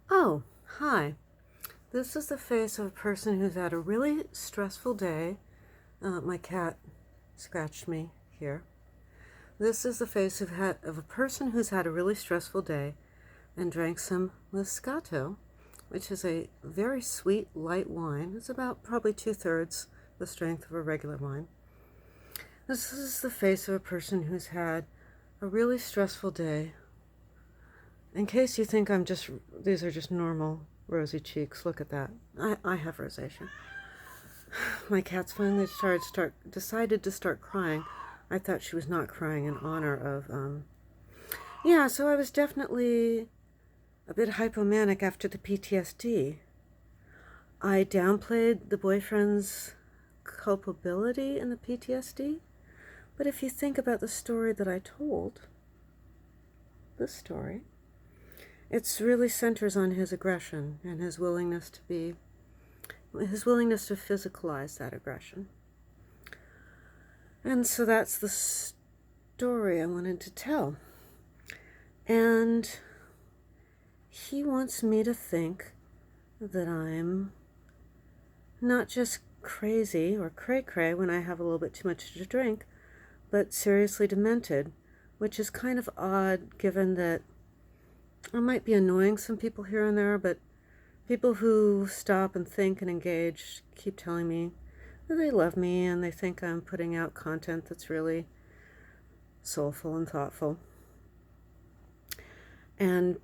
Oh, hi. This is the face of a person who's had a really stressful day. My cat scratched me here. This is the face of a person who's had a really stressful day and drank some Moscato, which is a very sweet, light wine. It's about probably 2/3 the strength of a regular wine. This is the face of a person who's had a really stressful day. In case you think these are just normal rosy cheeks, look at that. I have rosacea. My cat's finally decided to start crying. I thought she was not crying in honor of, yeah, so I was definitely a bit hypomanic after the PTSD. I downplayed the boyfriend's culpability in the PTSD, but if you think about the story that I told, this story, it really centers on his aggression and his willingness to physicalize that aggression. And so that's the story I wanted to tell. And he wants me to think that I'm not just crazy or cray-cray when I have a little bit too much to drink, but seriously demented, which is kind of odd given that I might be annoying some people here and there, but people who stop and think and engage keep telling me that they love me and they think I'm putting out content that's really soulful and thoughtful. And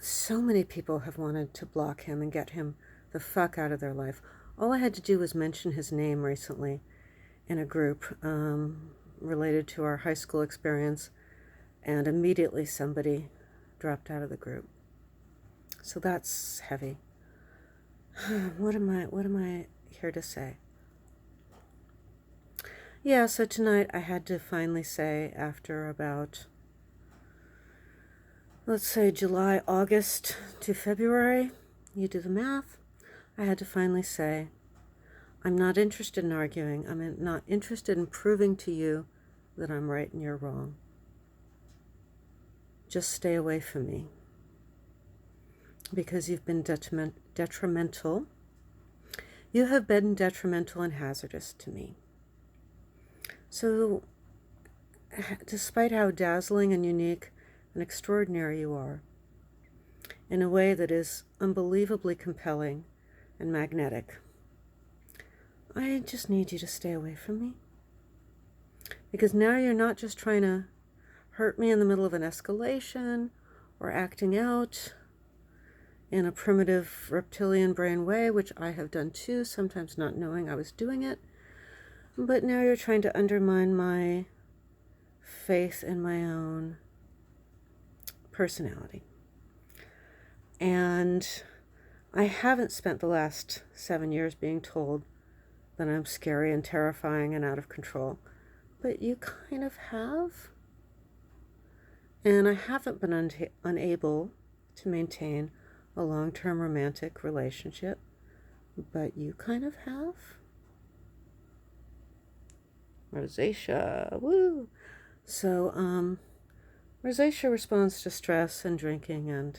so many people have wanted to block him and get him the fuck out of their life. All I had to do was mention his name recently in a group related to our high school experience, and immediately somebody dropped out of the group. So that's heavy. What am I here to say? Yeah, so tonight I had to finally say, after about, let's say, July, August to February, you do the math, I had to finally say, I'm not interested in arguing. I'm not interested in proving to you that I'm right and you're wrong. Just stay away from me, because you've been detrimental. You have been detrimental and hazardous to me. So, despite how dazzling and unique and extraordinary you are, in a way that is unbelievably compelling and magnetic, I just need you to stay away from me. Because now you're not just trying to hurt me in the middle of an escalation or acting out in a primitive reptilian brain way, which I have done too, sometimes not knowing I was doing it. But now you're trying to undermine my faith in my own personality. And I haven't spent the last 7 years being told that I'm scary and terrifying and out of control. But you kind of have. And I haven't been unable to maintain a long-term romantic relationship, but you kind of have. Rosacea, woo! So, rosacea responds to stress and drinking, and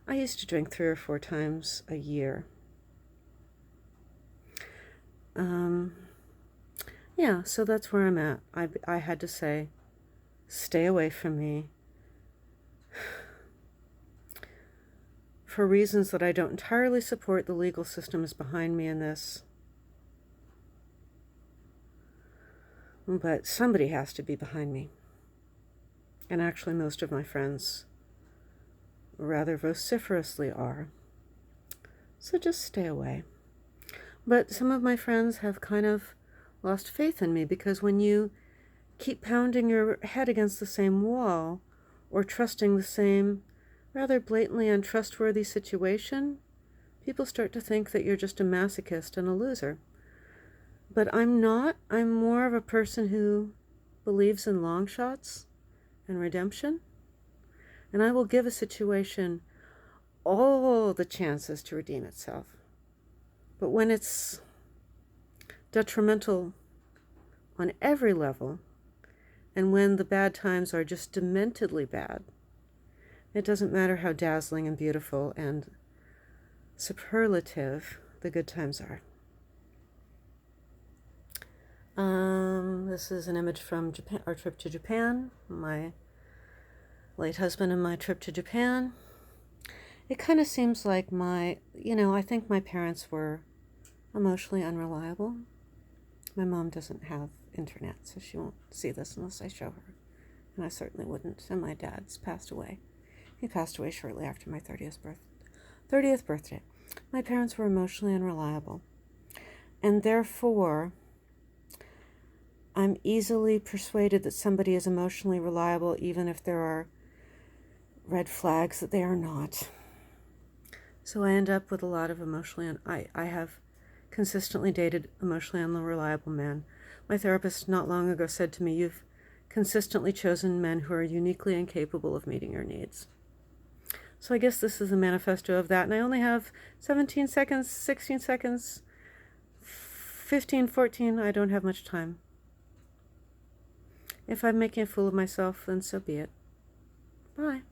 I used to drink 3 or 4 times a year. Yeah, so that's where I'm at. I had to say, stay away from me. For reasons that I don't entirely support, the legal system is behind me in this. But somebody has to be behind me. And actually, most of my friends rather vociferously are. So just stay away. But some of my friends have kind of lost faith in me, because when you keep pounding your head against the same wall or trusting the same rather blatantly untrustworthy situation, people start to think that you're just a masochist and a loser. But I'm not. I'm more of a person who believes in long shots and redemption. And I will give a situation all the chances to redeem itself. But when it's detrimental on every level, and when the bad times are just dementedly bad, It doesn't matter how dazzling and beautiful and superlative the good times are. This is an image from Japan, our trip to Japan, my late husband and my trip to Japan. It kind of seems like I think my parents were emotionally unreliable. My mom doesn't have internet, so she won't see this unless I show her. And I certainly wouldn't. And my dad's passed away. He passed away shortly after my 30th birthday. My parents were emotionally unreliable. And therefore, I'm easily persuaded that somebody is emotionally reliable even if there are red flags that they are not. So I end up with a lot of I have consistently dated emotionally unreliable men. My therapist not long ago said to me, "You've consistently chosen men who are uniquely incapable of meeting your needs." So I guess this is a manifesto of that, and I only have 17 seconds, 16 seconds, 15, 14, I don't have much time. If I'm making a fool of myself, then so be it. Bye.